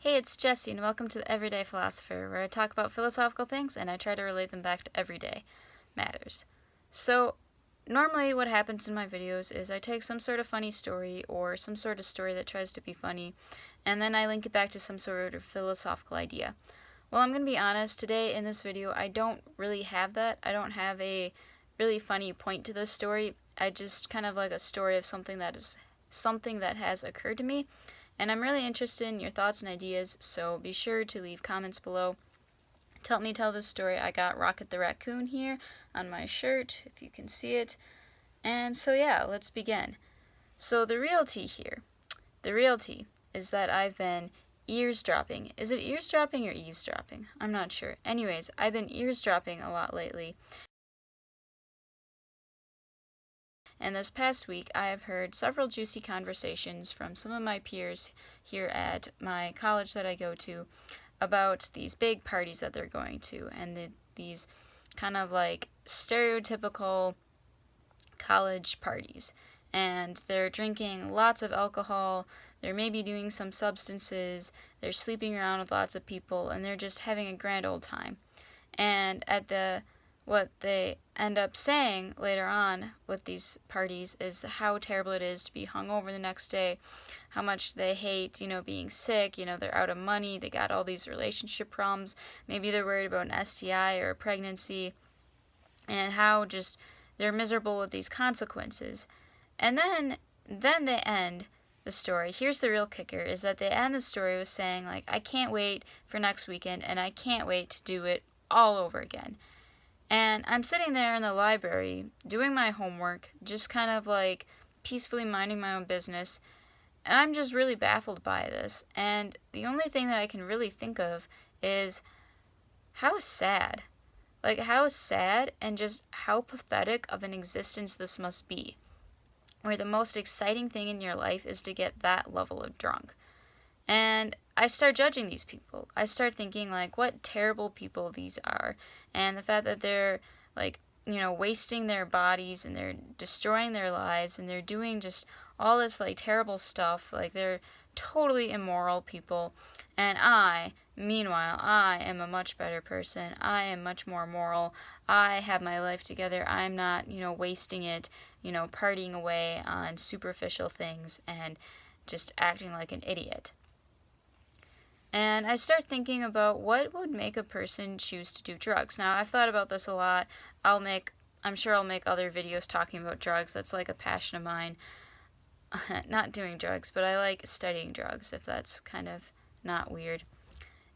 Hey, it's Jessie, and welcome to the Everyday Philosopher, where I talk about philosophical things and I try to relate them back to everyday matters. So, normally what happens in my videos is I take some sort of funny story or some sort of story that tries to be funny, and then I link it back to some sort of philosophical idea. Well, I'm going to be honest, today in this video, I don't really have that. I don't have a really funny point to this story. I just kind of like a story of something that has occurred to me. And I'm really interested in your thoughts and ideas, so be sure to leave comments below. Help me tell this story. I got Rocket the Raccoon here on my shirt, if you can see it. And so yeah, let's begin. So the realty is that I've been eavesdropping. Is it eavesdropping or eavesdropping? I'm not sure. Anyways, I've been eavesdropping a lot lately. And this past week, I have heard several juicy conversations from some of my peers here at my college that I go to about these big parties that they're going to, and these kind of like stereotypical college parties. And they're drinking lots of alcohol, they're maybe doing some substances, they're sleeping around with lots of people, and they're just having a grand old time. And what they end up saying later on with these parties is how terrible it is to be hungover the next day, how much they hate, being sick, they're out of money, they got all these relationship problems, maybe they're worried about an STI or a pregnancy, and how just they're miserable with these consequences. And then they end the story. Here's the real kicker, is that they end the story with saying, like, I can't wait for next weekend, and I can't wait to do it all over again. And I'm sitting there in the library doing my homework, just kind of like peacefully minding my own business, and I'm just really baffled by this. And the only thing that I can really think of is how sad. Like, how sad and just how pathetic of an existence this must be, where the most exciting thing in your life is to get that level of drunk. And I start judging these people. I start thinking, like, what terrible people these are. And the fact that they're, like, wasting their bodies and they're destroying their lives and they're doing just all this, like, terrible stuff. Like, they're totally immoral people. And meanwhile, I am a much better person. I am much more moral. I have my life together. I'm not, wasting it, partying away on superficial things and just acting like an idiot. And I start thinking about what would make a person choose to do drugs. Now, I've thought about this a lot. I'm sure I'll make other videos talking about drugs. That's like a passion of mine. Not doing drugs, but I like studying drugs, if that's kind of not weird.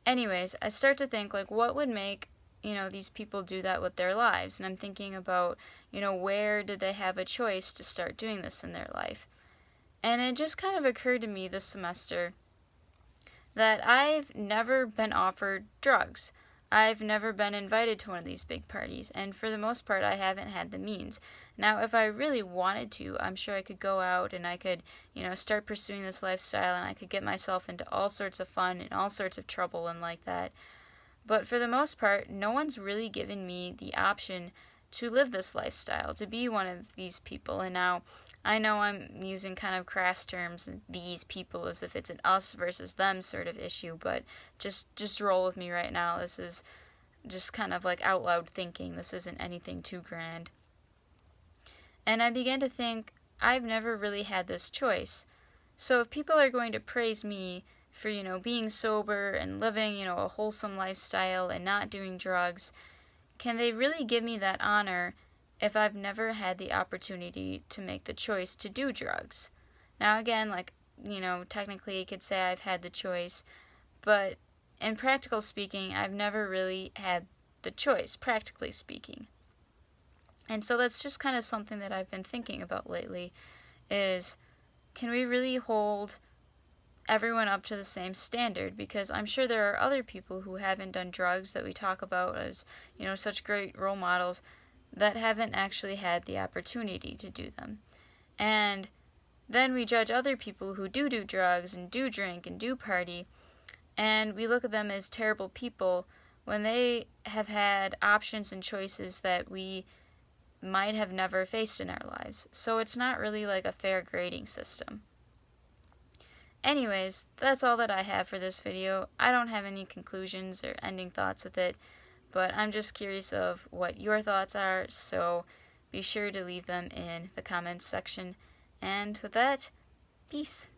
Anyways, I start to think, like, what would make, these people do that with their lives? And I'm thinking about, where did they have a choice to start doing this in their life? And it just kind of occurred to me this semester that I've never been offered drugs. I've never been invited to one of these big parties, and for the most part, I haven't had the means. Now, if I really wanted to, I'm sure I could go out and I could, start pursuing this lifestyle, and I could get myself into all sorts of fun and all sorts of trouble and like that. But for the most part, no one's really given me the option to live this lifestyle, to be one of these people. And now, I know I'm using kind of crass terms, these people, as if it's an us versus them sort of issue, but just roll with me right now. This is just kind of like out loud thinking. This isn't anything too grand. And I began to think, I've never really had this choice. So if people are going to praise me for, being sober and living, a wholesome lifestyle and not doing drugs, can they really give me that honor if I've never had the opportunity to make the choice to do drugs? Now, again, like, technically you could say I've had the choice, but in practical speaking, I've never really had the choice, practically speaking. And so that's just kind of something that I've been thinking about lately, is can we really hold everyone up to the same standard? Because I'm sure there are other people who haven't done drugs that we talk about as, such great role models, that haven't actually had the opportunity to do them. And then we judge other people who do drugs and do drink and do party, and we look at them as terrible people when they have had options and choices that we might have never faced in our lives. So it's not really like a fair grading system. Anyways, that's all that I have for this video. I don't have any conclusions or ending thoughts with it, but I'm just curious of what your thoughts are, so be sure to leave them in the comments section. And with that, peace.